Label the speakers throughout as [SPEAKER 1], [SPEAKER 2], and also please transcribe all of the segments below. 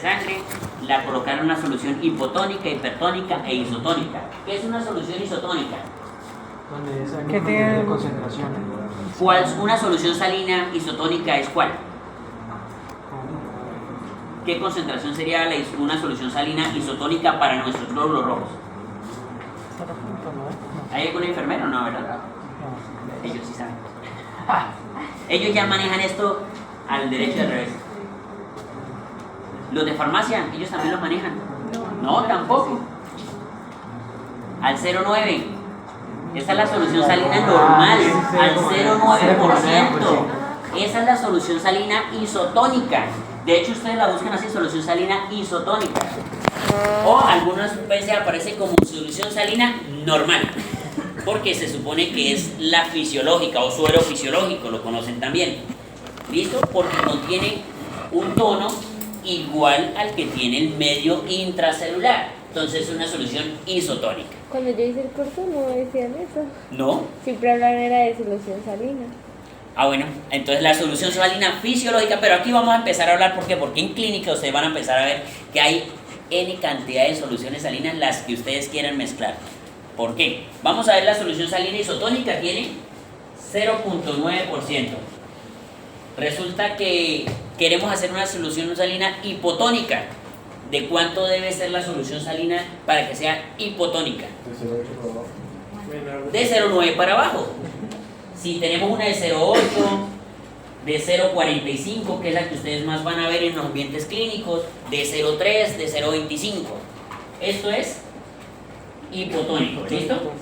[SPEAKER 1] sangre, la colocaron en una solución hipotónica, hipertónica e isotónica. ¿Qué es una solución isotónica?
[SPEAKER 2] ¿Qué tiene concentraciones?
[SPEAKER 1] ¿Cuál es una solución salina isotónica? ¿Es cuál? ¿Qué concentración sería una solución salina isotónica para nuestros glóbulos rojos? ¿Hay algún enfermero? No, ¿verdad? Ellos sí saben. Ellos ya manejan esto al derecho y al revés. Los de farmacia, ellos también lo manejan. No, tampoco. Al 0,9. Esa es la solución salina normal, al 0,9%. Esa es la solución salina isotónica. De hecho, ustedes la buscan así, solución salina isotónica. O algunas veces aparece como solución salina normal, porque se supone que es la fisiológica o suero fisiológico, lo conocen también. ¿Listo? Porque contiene un tono igual al que tiene el medio intracelular. Entonces es una solución isotónica.
[SPEAKER 3] Cuando yo hice el curso no decían eso.
[SPEAKER 1] ¿No?
[SPEAKER 3] Siempre hablaban era de solución salina.
[SPEAKER 1] Ah, bueno, entonces la solución salina fisiológica, pero aquí vamos a empezar a hablar, ¿por qué? Porque en clínica ustedes van a empezar a ver que hay N cantidad de soluciones salinas, las que ustedes quieran mezclar. ¿Por qué? Vamos a ver la solución salina isotónica, tiene 0,9%. Resulta que queremos hacer una solución salina hipotónica. ¿De cuánto debe ser la solución salina para que sea hipotónica? De 0,9 para abajo. Si tenemos una de 0,8, de 0,45, que es la que ustedes más van a ver en los ambientes clínicos, de 0,3, de 0,25. Esto es hipotónico, ¿listo?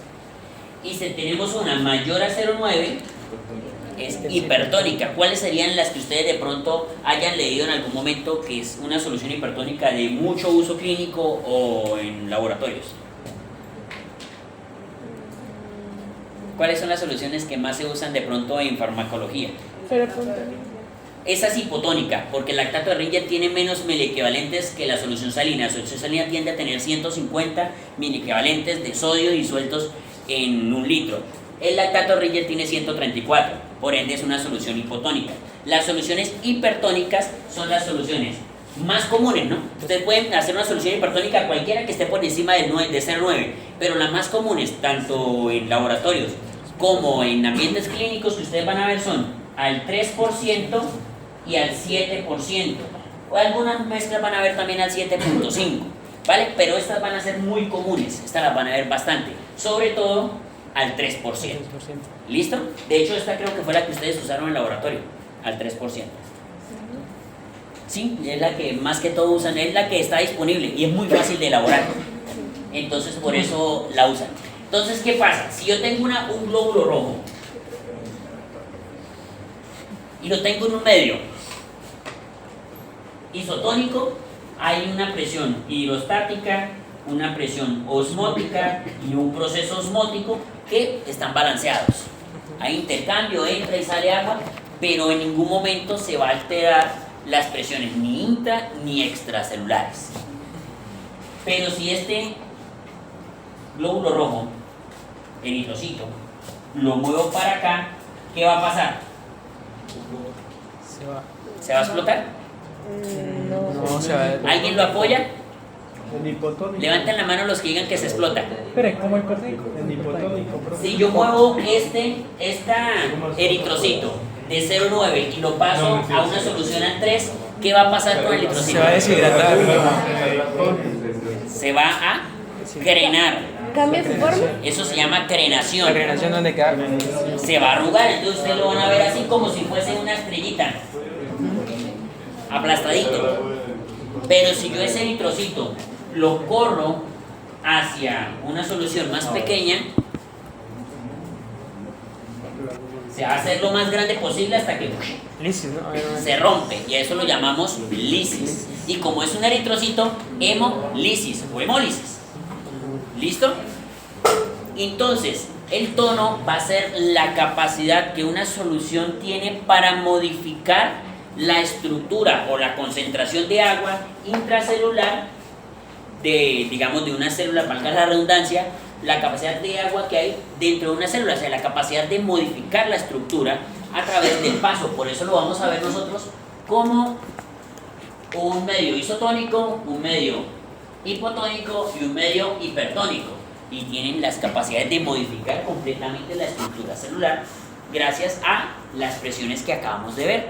[SPEAKER 1] Y si tenemos una mayor a 0,9, es hipertónica. ¿Cuáles serían las que ustedes de pronto hayan leído en algún momento que es una solución hipertónica de mucho uso clínico o en laboratorios? ¿Cuáles son las soluciones que más se usan de pronto en farmacología? Esa es hipotónica, porque el lactato de Ringer tiene menos miliequivalentes que la solución salina. La solución salina tiende a tener 150 miliequivalentes de sodio disueltos en un litro. El lactato de Ringer tiene 134, por ende es una solución hipotónica. Las soluciones hipertónicas son las soluciones más comunes, ¿no? Ustedes pueden hacer una solución hipertónica cualquiera que esté por encima de 0,9, pero las más comunes, tanto en laboratorios como en ambientes clínicos que ustedes van a ver, son al 3% y al 7%. O algunas mezclas van a ver también al 7,5%, ¿vale? Pero estas van a ser muy comunes, estas las van a ver bastante, sobre todo al 3%. ¿Listo? De hecho, esta creo que fue la que ustedes usaron en el laboratorio, al 3%. Sí, es la que más que todo usan, es la que está disponible y es muy fácil de elaborar. Entonces, por eso la usan. Entonces, ¿qué pasa? Si yo tengo un glóbulo rojo y lo tengo en un medio isotónico, hay una presión hidrostática, una presión osmótica y un proceso osmótico que están balanceados. Hay intercambio, entra y sale agua, pero en ningún momento se va a alterar las presiones ni intra ni extracelulares. Pero si este glóbulo rojo, eritrocito, lo muevo para acá, ¿qué va a pasar? ¿Se va a explotar?
[SPEAKER 2] No, se va.
[SPEAKER 1] ¿Alguien lo apoya?
[SPEAKER 4] En hipotónico.
[SPEAKER 1] Levanten la mano los que digan que se explota.
[SPEAKER 2] Espere, ¿cómo hipotónico?
[SPEAKER 4] En hipotónico, profe.
[SPEAKER 1] Si yo muevo esta eritrocito de 0,9 y lo paso a una solución al 3, ¿qué va a pasar con el eritrocito?
[SPEAKER 2] Se va a deshidratar.
[SPEAKER 1] Se va a crenar.
[SPEAKER 3] ¿Cambia su forma?
[SPEAKER 1] Eso se llama crenación.
[SPEAKER 2] ¿La creación dónde queda?
[SPEAKER 1] Se va a arrugar, entonces ustedes lo van a ver así como si fuese una estrellita, aplastadito. Pero si yo ese eritrocito lo corro hacia una solución más pequeña, se va a hacer lo más grande posible hasta que
[SPEAKER 2] Lisis, ¿no?
[SPEAKER 1] se rompe, y a eso lo llamamos lisis. Y como es un eritrocito, hemolisis o hemólisis. ¿Listo? Entonces, el tono va a ser la capacidad que una solución tiene para modificar la estructura o la concentración de agua intracelular de, digamos, de una célula, valga la redundancia, la capacidad de agua que hay dentro de una célula, o sea, la capacidad de modificar la estructura a través del paso. Por eso lo vamos a ver nosotros como un medio isotónico, un medio hipotónico y un medio hipertónico, y tienen las capacidades de modificar completamente la estructura celular gracias a las presiones que acabamos de ver,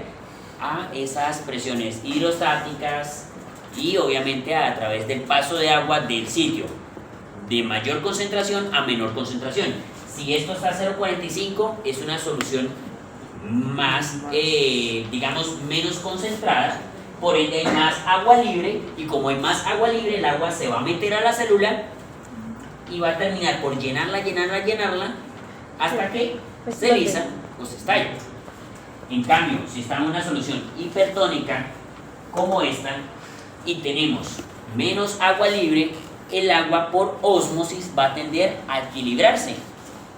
[SPEAKER 1] a esas presiones hidrostáticas y obviamente a través del paso de agua del sitio de mayor concentración a menor concentración. Si esto está a 0,45 es una solución más, digamos, menos concentrada, por ende hay más agua libre, y como hay más agua libre, el agua se va a meter a la célula y va a terminar por llenarla hasta que se lisa o se estalla. En cambio, si está en una solución hipertónica como esta y tenemos menos agua libre, el agua por ósmosis va a tender a equilibrarse.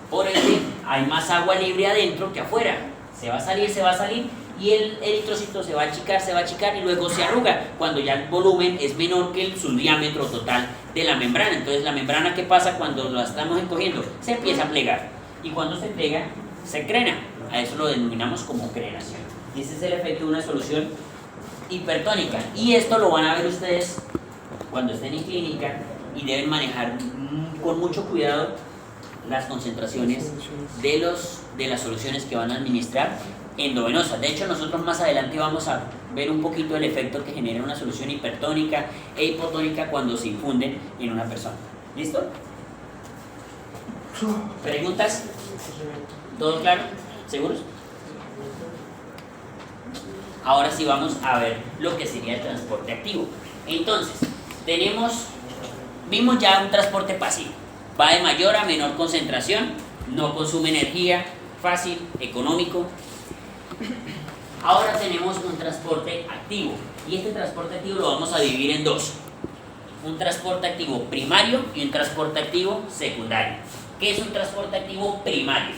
[SPEAKER 1] Por ende, hay más agua libre adentro que afuera. Se va a salir y el eritrocito se va a achicar y luego se arruga cuando ya el volumen es menor que su diámetro total de la membrana. Entonces, la membrana, ¿qué pasa cuando la estamos encogiendo? Se empieza a plegar, y cuando se plega, se crena. A eso lo denominamos como crenación. Y ese es el efecto de una solución hipertónica. Y esto lo van a ver ustedes cuando estén en clínica, y deben manejar con mucho cuidado las concentraciones de las soluciones que van a administrar endovenosas. De hecho, nosotros más adelante vamos a ver un poquito el efecto que genera una solución hipertónica e hipotónica cuando se infunden en una persona. ¿Listo? ¿Preguntas? ¿Todo claro? ¿Seguros? Ahora sí vamos a ver lo que sería el transporte activo. Entonces, vimos ya un transporte pasivo. Va de mayor a menor concentración, no consume energía, fácil, económico. Ahora tenemos un transporte activo, y este transporte activo lo vamos a dividir en dos: un transporte activo primario y un transporte activo secundario. ¿Qué es un transporte activo primario?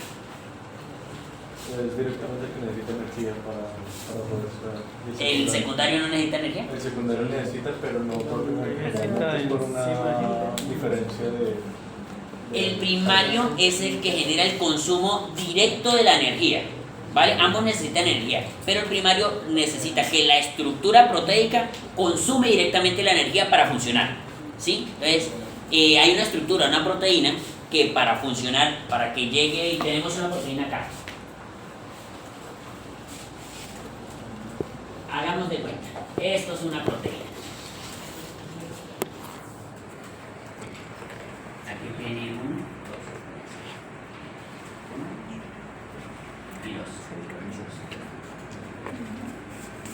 [SPEAKER 4] Es directamente que necesita energía para poder
[SPEAKER 1] ¿El secundario no necesita energía?
[SPEAKER 4] El secundario necesita, pero no por una diferencia de...
[SPEAKER 1] El primario es el que genera el consumo directo de la energía, ¿vale? Ambos necesitan energía, pero el primario necesita que la estructura proteica consume directamente la energía para funcionar, ¿sí? Entonces, hay una estructura, una proteína, que para funcionar, para que llegue, y tenemos una proteína acá. Hagamos de cuenta, esto es una proteína. Aquí tiene uno y dos.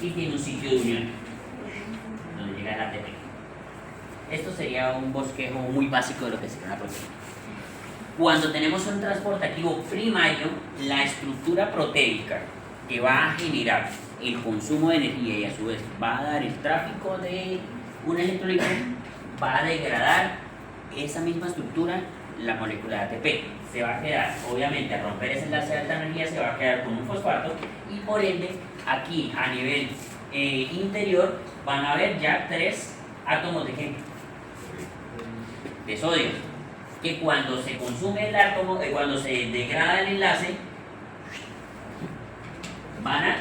[SPEAKER 1] Y tiene un sitio de unión donde llega el ATP. Esto sería un bosquejo muy básico de lo que sería una proteína. Cuando tenemos un transporte activo primario, la estructura proteica que va a generar el consumo de energía y a su vez va a dar el tráfico de un electrolito, va a degradar esa misma estructura, la molécula de ATP. Se va a quedar, obviamente, al romper ese enlace de alta energía, se va a quedar con un fosfato, y por ende, aquí a nivel interior van a haber ya 3 átomos de ¿qué? De sodio, que cuando se consume el átomo, cuando se degrada el enlace, van a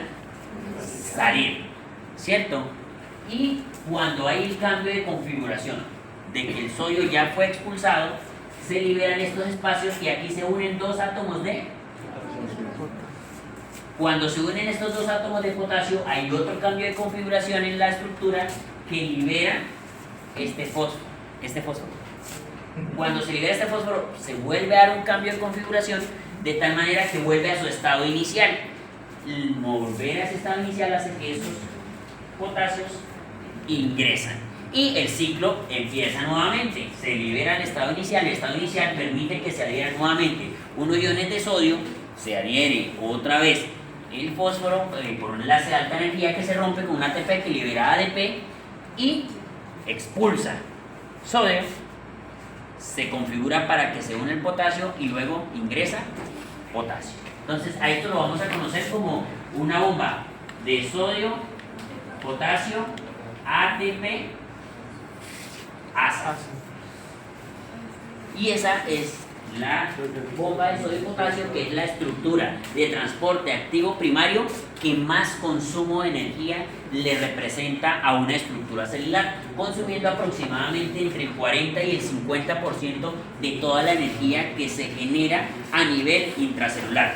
[SPEAKER 1] salir, ¿cierto? Y cuando hay el cambio de configuración de que el sodio ya fue expulsado, se liberan estos espacios y aquí se unen 2 átomos de... Cuando se unen estos 2 átomos de potasio, hay otro cambio de configuración en la estructura que libera este fósforo. Cuando se libera este fósforo, se vuelve a dar un cambio de configuración de tal manera que vuelve a su estado inicial. El volver a ese estado inicial hace que esos potasios ingresan y el ciclo empieza nuevamente. Se libera el estado inicial permite que se adhieran nuevamente unos iones de sodio, se adhiere otra vez el fósforo por un enlace de alta energía que se rompe con un ATP que libera ADP y expulsa sodio, se configura para que se une el potasio y luego ingresa potasio. Entonces a esto lo vamos a conocer como una bomba de sodio, potasio, ATP, ASA. Y esa es la bomba de sodio y potasio, que es la estructura de transporte activo primario que más consumo de energía le representa a una estructura celular, consumiendo aproximadamente entre el 40 y el 50% de toda la energía que se genera a nivel intracelular.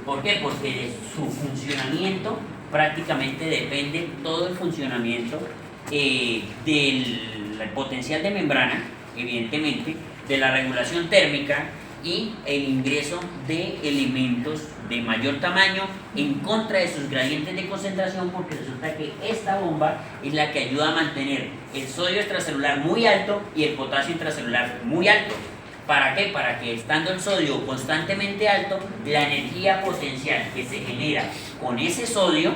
[SPEAKER 1] ¿Por qué? Porque de su funcionamiento prácticamente depende todo el funcionamiento del potencial de membrana, evidentemente, de la regulación térmica y el ingreso de elementos de mayor tamaño en contra de sus gradientes de concentración, porque resulta que esta bomba es la que ayuda a mantener el sodio extracelular muy alto y el potasio intracelular muy alto. ¿Para qué? Para que estando el sodio constantemente alto, la energía potencial que se genera con ese sodio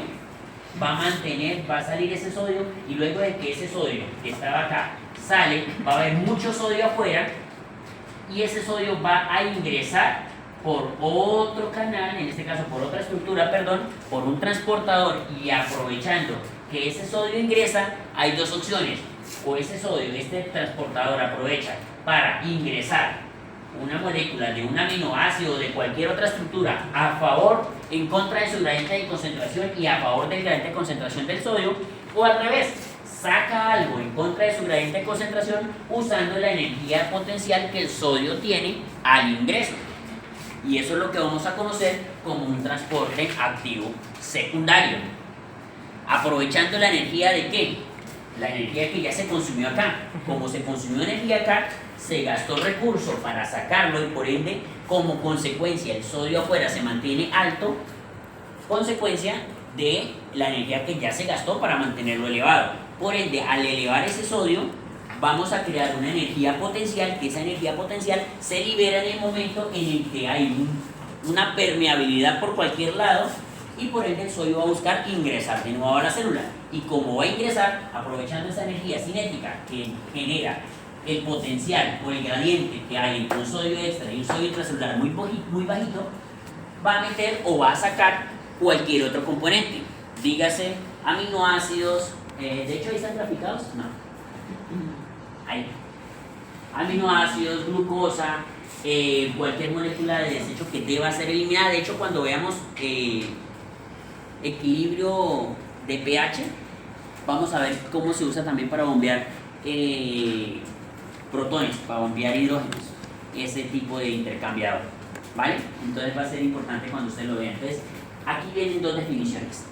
[SPEAKER 1] va a salir ese sodio, y luego de que ese sodio que estaba acá sale, va a haber mucho sodio afuera, y ese sodio va a ingresar por otro canal, en este caso por otra estructura, por un transportador, y aprovechando que ese sodio ingresa, hay dos opciones: o ese sodio, este transportador aprovecha para ingresar una molécula de un aminoácido o de cualquier otra estructura en contra de su gradiente de concentración y a favor del gradiente de concentración del sodio, o al revés, saca algo en contra de su gradiente de concentración usando la energía potencial que el sodio tiene al ingreso. Y eso es lo que vamos a conocer como un transporte activo secundario. Aprovechando la energía de ¿qué? La energía que ya se consumió acá. Como se consumió energía acá, se gastó recurso para sacarlo, y por ende, como consecuencia, el sodio afuera se mantiene alto, consecuencia de la energía que ya se gastó para mantenerlo elevado. Por ende, al elevar ese sodio, vamos a crear una energía potencial, que esa energía potencial se libera en el momento en el que hay una permeabilidad por cualquier lado, y por ende el sodio va a buscar ingresar de nuevo a la célula. Y como va a ingresar, aprovechando esa energía cinética que genera el potencial o el gradiente que hay entre un sodio extra y un sodio intracelular muy bajito, va a meter o va a sacar cualquier otro componente, dígase aminoácidos, de hecho ahí están graficados, no, ahí, aminoácidos, glucosa, cualquier molécula de desecho que deba ser eliminada. De hecho, cuando veamos equilibrio de pH, vamos a ver cómo se usa también para bombear protones, para bombear hidrógenos, ese tipo de intercambiador, ¿vale? Entonces va a ser importante cuando usted lo vea. Entonces, aquí vienen dos definiciones.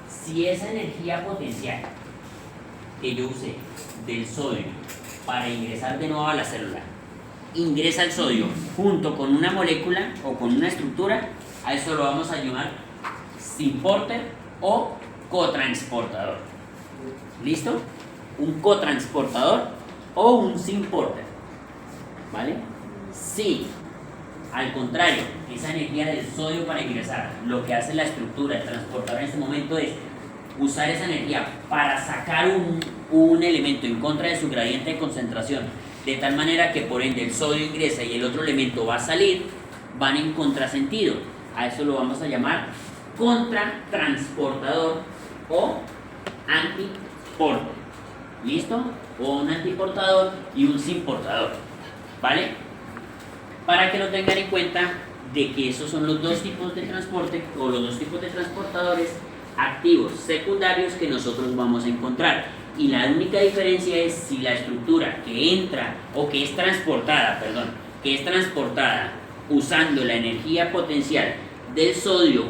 [SPEAKER 1] Si esa energía potencial que yo usé del sodio para ingresar de nuevo a la célula, ingresa el sodio junto con una molécula o con una estructura, a eso lo vamos a llamar symporter o cotransportador. ¿Listo? Un cotransportador o un symporter, ¿vale? Si al contrario, esa energía del sodio para ingresar, lo que hace la estructura, el transportador en este momento, es usar esa energía para sacar un elemento en contra de su gradiente de concentración, de tal manera que por ende el sodio ingresa y el otro elemento va a salir, van en contrasentido. A eso lo vamos a llamar contratransportador o antiporter. ¿Listo? O un antiportador y un symportador, ¿vale? Para que lo tengan en cuenta de que esos son los dos tipos de transporte o los dos tipos de transportadores activos secundarios que nosotros vamos a encontrar. Y la única diferencia es si la estructura que entra o que es transportada usando la energía potencial del sodio,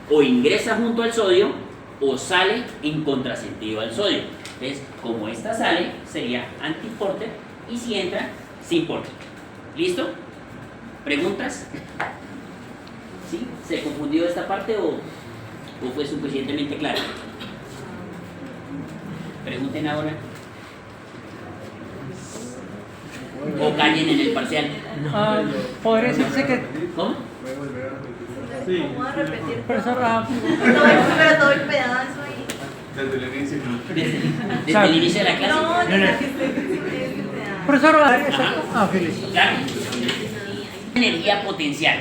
[SPEAKER 1] o ingresa junto al sodio o sale en contrasentido al sodio. Entonces, como esta sale, sería antiporter, y si entra, symporter. ¿Listo? ¿Preguntas? ¿Sí? ¿Se confundió esta parte o fue suficientemente claro? Pregunten ahora. O callen en el parcial.
[SPEAKER 2] Podría decirse que.
[SPEAKER 1] ¿Cómo?
[SPEAKER 4] Sí.
[SPEAKER 5] ¿Cómo a repetir?
[SPEAKER 2] Profesor,
[SPEAKER 5] Pero todo el pedazo ahí.
[SPEAKER 4] Desde el inicio.
[SPEAKER 1] Desde el inicio de la clase.
[SPEAKER 5] No, desde que estoy este pedazo.
[SPEAKER 2] profesor, feliz.
[SPEAKER 1] Claro. Energía potencial.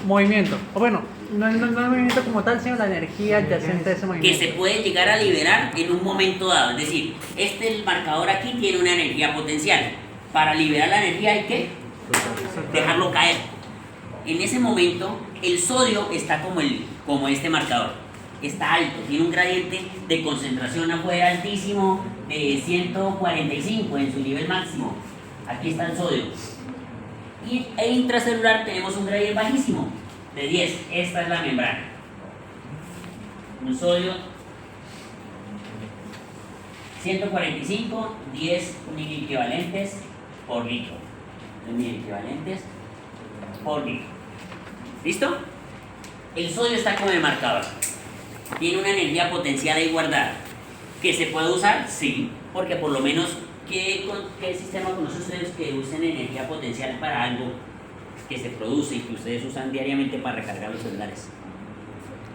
[SPEAKER 2] Movimiento. O bueno, no el movimiento como tal, sino la energía adyacente a ese
[SPEAKER 1] Que
[SPEAKER 2] movimiento.
[SPEAKER 1] se puede llegar a liberar en un momento dado. Es decir, el marcador aquí tiene una energía potencial. Para liberar la energía hay que dejarlo caer. En ese momento el sodio está como este marcador, está alto, tiene un gradiente de concentración afuera altísimo de 145 en su nivel máximo. Aquí está el sodio. Y e intracelular tenemos un gradiente bajísimo de 10. Esta es la membrana. Un sodio 145, 10 miliequivalentes por litro. 10 miliequivalentes por litro. ¿Listo? El sodio está como de marcador. Tiene una energía potencial ahí guardada. ¿Que se puede usar? Sí, porque por lo menos, ¿qué sistema conocen ustedes que usen energía potencial para algo que se produce y que ustedes usan diariamente para recargar los celulares?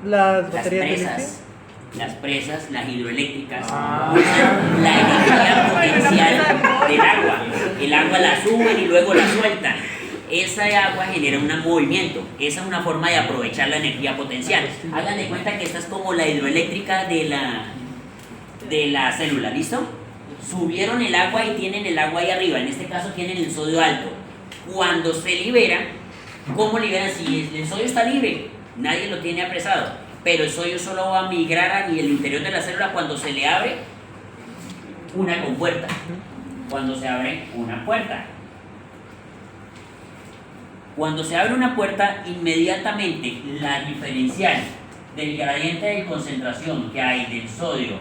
[SPEAKER 2] Las baterías de litio.
[SPEAKER 1] Las presas, las hidroeléctricas, usan la energía potencial del agua. El agua la suben y luego la sueltan. Esa agua genera un movimiento. Esa es una forma de aprovechar la energía potencial. Hagan de cuenta que esta es como la hidroeléctrica de la célula, ¿listo? Subieron el agua y tienen el agua ahí arriba. En este caso tienen el sodio alto. Cuando se libera, ¿cómo liberan? Si el sodio está libre, nadie lo tiene apresado. Pero el sodio solo va a migrar a el interior de la célula cuando se le abre una compuerta. Cuando se abre una puerta. Cuando se abre una puerta, inmediatamente la diferencial del gradiente de concentración que hay del sodio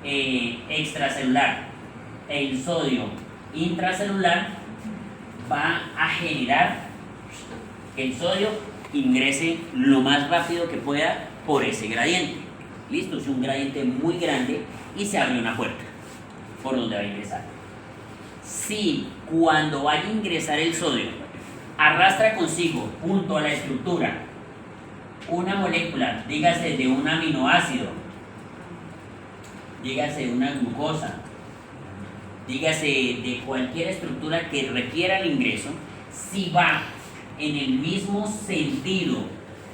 [SPEAKER 1] extracelular e el sodio intracelular va a generar que el sodio ingrese lo más rápido que pueda por ese gradiente. Listo, es un gradiente muy grande y se abre una puerta por donde va a ingresar. Si cuando vaya a ingresar el sodio arrastra consigo junto a la estructura una molécula, dígase de un aminoácido, dígase de una glucosa, dígase de cualquier estructura que requiera el ingreso, si va en el mismo sentido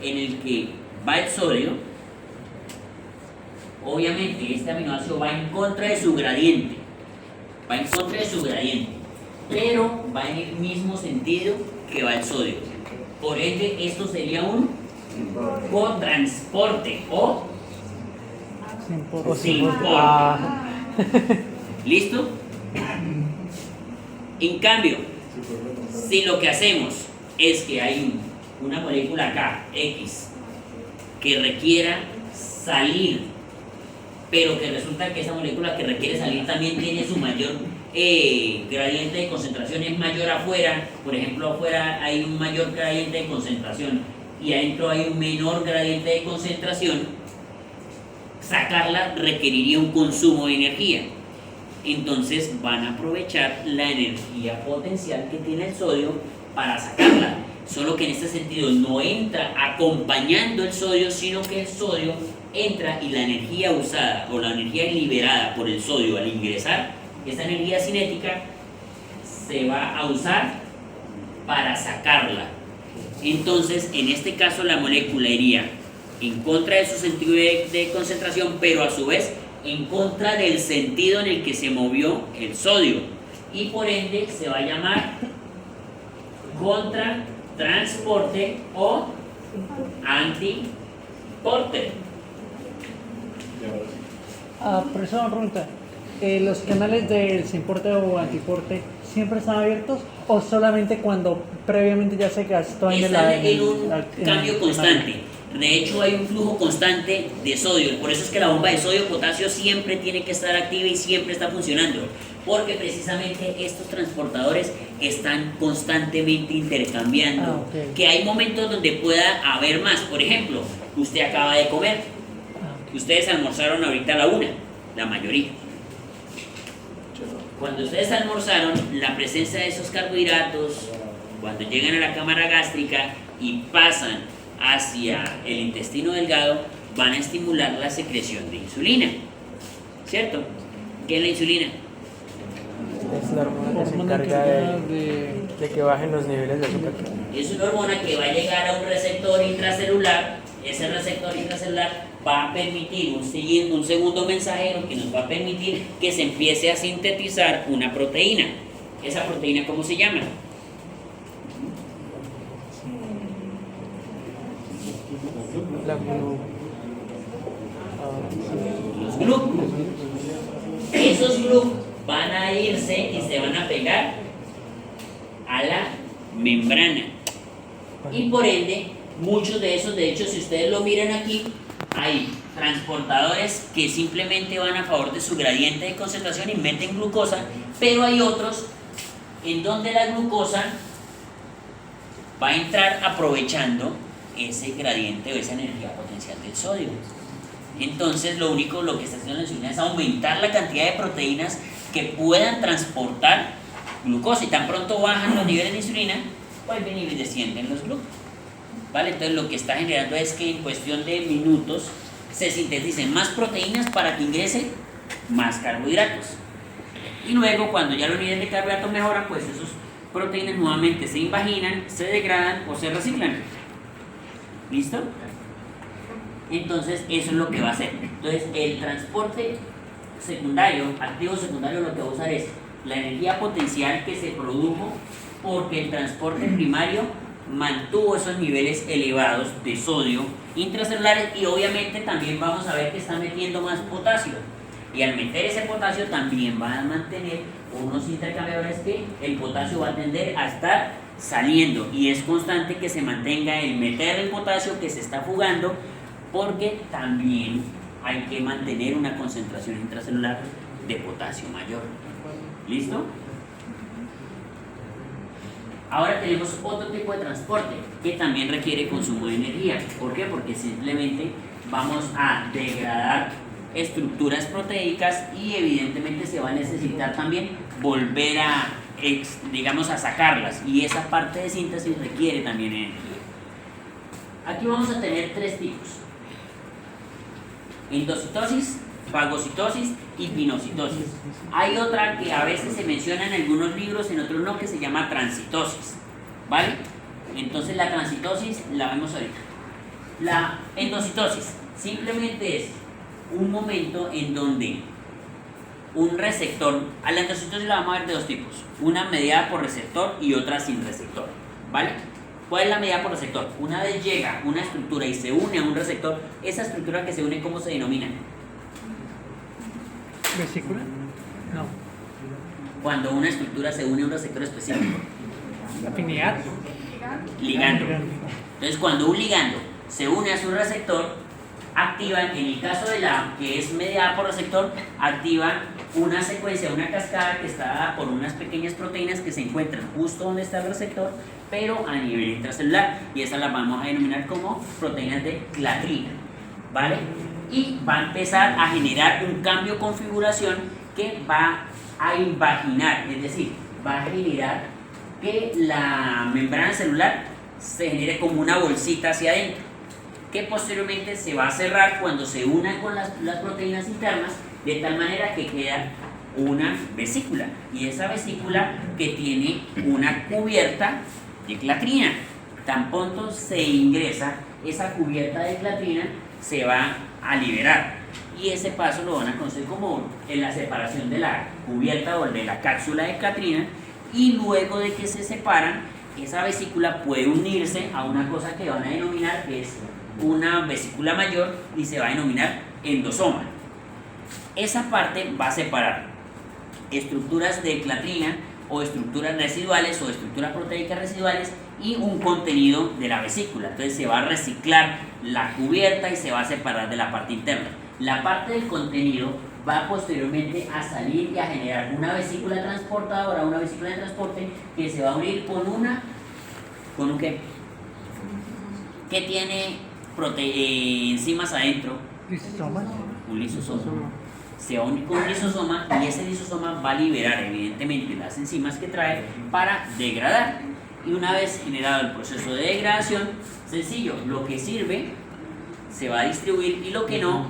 [SPEAKER 1] en el que va el sodio, obviamente este aminoácido va en contra de su gradiente, pero va en el mismo sentido que va el sodio. Por ende, esto sería un cotransporte o sin porte. ¿Listo? En cambio, si lo que hacemos es que hay una molécula acá, X, que requiera salir, pero que resulta que esa molécula que requiere salir también tiene su mayor gradiente de concentración, es mayor afuera. Por ejemplo, afuera hay un mayor gradiente de concentración y adentro hay un menor gradiente de concentración, sacarla requeriría un consumo de energía. Entonces van a aprovechar la energía potencial que tiene el sodio para sacarla, solo que en este sentido no entra acompañando el sodio, sino que el sodio entra y la energía usada o la energía liberada por el sodio al ingresar, esa energía cinética se va a usar para sacarla. Entonces, en este caso la molécula iría en contra de su sentido de concentración, pero a su vez en contra del sentido en el que se movió el sodio, y por ende se va a llamar contratransporte o antiporte.
[SPEAKER 2] Profesor, una pregunta. ¿Los canales del sinporte o antiporte siempre están abiertos o solamente cuando previamente ya se gastó
[SPEAKER 1] Están en un cambio constante? De hecho, hay un flujo constante de sodio. Por eso es que la bomba de sodio-potasio siempre tiene que estar activa y siempre está funcionando, porque precisamente estos transportadores están constantemente intercambiando. Que hay momentos donde pueda haber más. Por ejemplo, usted acaba de comer, ustedes almorzaron ahorita a la 1, la mayoría. Cuando ustedes almorzaron, la presencia de esos carbohidratos, cuando llegan a la cámara gástrica y pasan hacia el intestino delgado, van a estimular la secreción de insulina, ¿cierto? ¿Qué es la insulina?
[SPEAKER 6] Es la hormona que se encarga de que bajen los niveles de azúcar.
[SPEAKER 1] Es una hormona que va a llegar a un receptor intracelular. Ese receptor intracelular va a permitir un segundo mensajero que nos va a permitir que se empiece a sintetizar una proteína. ¿Esa proteína cómo se llama?
[SPEAKER 6] La glu.
[SPEAKER 1] Los GLUC. Esos GLUC van a irse y se van a pegar a la membrana. Y por ende, muchos de esos, de hecho, si ustedes lo miran aquí, hay transportadores que simplemente van a favor de su gradiente de concentración y meten glucosa, pero hay otros en donde la glucosa va a entrar aprovechando ese gradiente o esa energía potencial del sodio. Entonces lo que está haciendo la insulina es aumentar la cantidad de proteínas que puedan transportar glucosa, y tan pronto bajan los niveles de insulina, vuelven y descienden los GLUC. ¿Vale? Entonces lo que está generando es que en cuestión de minutos se sinteticen más proteínas para que ingrese más carbohidratos. Y luego, cuando ya los niveles de carbohidratos mejoran, pues esas proteínas nuevamente se invaginan, se degradan o se reciclan. ¿Listo? Entonces eso es lo que va a hacer. Entonces el transporte secundario, activo secundario, lo que va a usar es la energía potencial que se produjo porque el transporte primario mantuvo esos niveles elevados de sodio intracelulares, y obviamente también vamos a ver que está metiendo más potasio, y al meter ese potasio también van a mantener unos intercambiadores que el potasio va a tender a estar saliendo, y es constante que se mantenga el meter el potasio que se está fugando, porque también hay que mantener una concentración intracelular de potasio mayor. ¿Listo? Ahora tenemos otro tipo de transporte que también requiere consumo de energía. ¿Por qué? Porque simplemente vamos a degradar estructuras proteicas y evidentemente se va a necesitar también volver a, digamos, a sacarlas, y esa parte de síntesis requiere también energía. Aquí vamos a tener tres tipos: endocitosis, fagocitosis y pinocitosis. Hay otra que a veces se menciona en algunos libros, en otros no, que se llama transitosis, ¿vale? Entonces la transitosis la vemos ahorita. La endocitosis simplemente es un momento en donde un receptor, a la endocitosis la vamos a ver de dos tipos: una mediada por receptor y otra sin receptor, ¿vale? ¿Cuál es la mediada por receptor? Una vez llega una estructura y se une a un receptor, esa estructura que se une, ¿cómo se denomina?
[SPEAKER 2] ¿Vesícula? No.
[SPEAKER 1] Cuando una estructura se une a un receptor específico.
[SPEAKER 2] ¿Afinidad?
[SPEAKER 1] Ligando. Entonces, cuando un ligando se une a su receptor, activa, en el caso de la que es mediada por receptor, activa una secuencia, una cascada que está dada por unas pequeñas proteínas que se encuentran justo donde está el receptor, pero a nivel intracelular, y esas las vamos a denominar como proteínas de clatrina, ¿vale? Y va a empezar a generar un cambio de configuración que va a invaginar, es decir, va a generar que la membrana celular se genere como una bolsita hacia adentro, que posteriormente se va a cerrar cuando se una con las proteínas internas, de tal manera que queda una vesícula, y esa vesícula que tiene una cubierta de clatrina. Tan pronto se ingresa esa cubierta de clatrina, se va a liberar, y ese paso lo van a conocer como en la separación de la cubierta o de la cápsula de clatrina, y luego de que se separan, esa vesícula puede unirse a una cosa que van a denominar, que es una vesícula mayor, y se va a denominar endosoma. Esa parte va a separar estructuras de clatrina o estructuras residuales o estructuras proteicas residuales y un contenido de la vesícula. Entonces se va a reciclar la cubierta y se va a separar de la parte interna. La parte del contenido va posteriormente a salir y a generar una vesícula transportadora, una vesícula de transporte que se va a unir con un ¿qué? ¿Qué tiene enzimas adentro?
[SPEAKER 2] ¿Lisosomas?
[SPEAKER 1] Un lisosoma. Se va a unir con un lisosoma, y ese lisosoma va a liberar evidentemente las enzimas que trae para degradar. Y una vez generado el proceso de degradación, sencillo, lo que sirve se va a distribuir y lo que no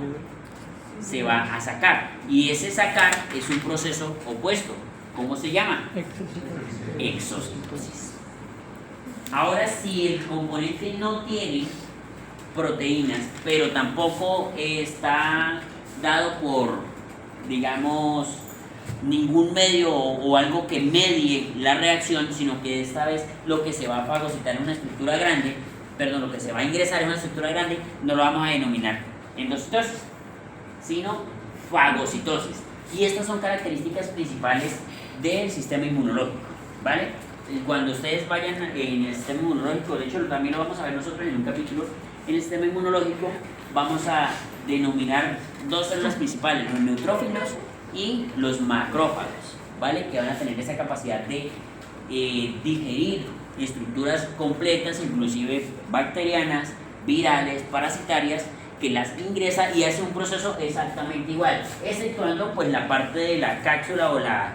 [SPEAKER 1] se va a sacar. Y ese sacar es un proceso opuesto. ¿Cómo se llama? Exocitosis. Ahora, si el componente no tiene proteínas, pero tampoco está dado por, digamos, ningún medio o algo que medie la reacción, sino que esta vez lo que se va a fagocitar en una estructura grande, perdón, lo que se va a ingresar en una estructura grande, no lo vamos a denominar endocitosis, sino fagocitosis. Y estas son características principales del sistema inmunológico, ¿vale? Cuando ustedes vayan en el sistema inmunológico, de hecho también lo vamos a ver nosotros en un capítulo, en el sistema inmunológico vamos a denominar dos células principales, los neutrófilos y los macrófagos, ¿vale? Que van a tener esa capacidad de digerir estructuras completas, inclusive bacterianas, virales, parasitarias, que las ingresa y hace un proceso exactamente igual, exceptuando pues la parte de la cápsula o la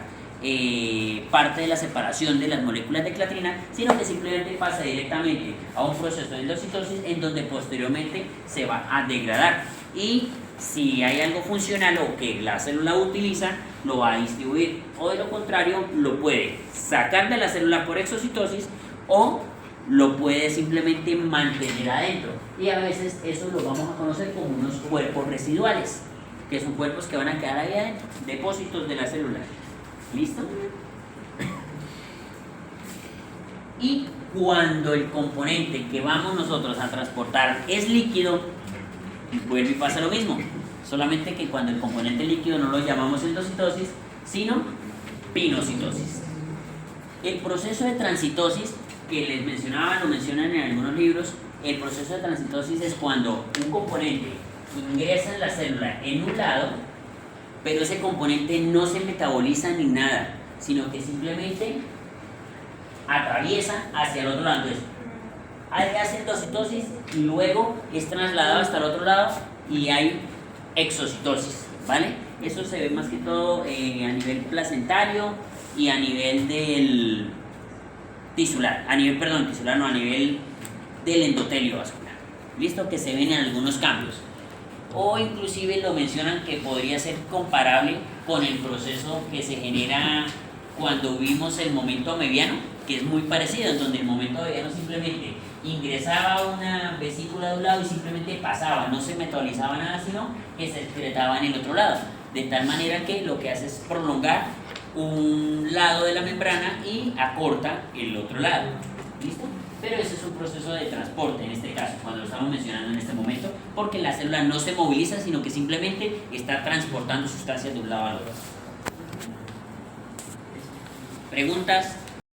[SPEAKER 1] parte de la separación de las moléculas de clatrina, sino que simplemente pasa directamente a un proceso de endocitosis en donde posteriormente se va a degradar, y si hay algo funcional o que la célula utiliza, lo va a distribuir, o de lo contrario lo puede sacar de la célula por exocitosis o lo puede simplemente mantener adentro, y a veces eso lo vamos a conocer como unos cuerpos residuales, que son cuerpos que van a quedar ahí adentro, depósitos de la célula. ¿Listo? Y cuando el componente que vamos nosotros a transportar es líquido, vuelve y pasa lo mismo, solamente que cuando el componente líquido no lo llamamos endocitosis, sino pinocitosis. El proceso de transitosis que les mencionaba, lo mencionan en algunos libros, el proceso de transitosis es cuando un componente ingresa en la célula en un lado, pero ese componente no se metaboliza ni nada, sino que simplemente atraviesa hacia el otro lado. Entonces, hace endocitosis y luego es trasladado hasta el otro lado y hay exocitosis, ¿vale? Eso se ve más que todo a nivel placentario y a nivel del tisular, a nivel del endotelio vascular. ¿Listo? Que se ven en algunos cambios. O inclusive lo mencionan que podría ser comparable con el proceso que se genera cuando vimos el momento mediano, que es muy parecido, en donde el momento mediano simplemente ingresaba una vesícula de un lado y simplemente pasaba, no se metabolizaba nada, sino que se excretaba en el otro lado, de tal manera que lo que hace es prolongar un lado de la membrana y acorta el otro lado. ¿Listo? Pero ese es un proceso de transporte en este caso, cuando lo estamos mencionando en este momento, porque la célula no se moviliza, sino que simplemente está transportando sustancias de un lado al otro. ¿Preguntas?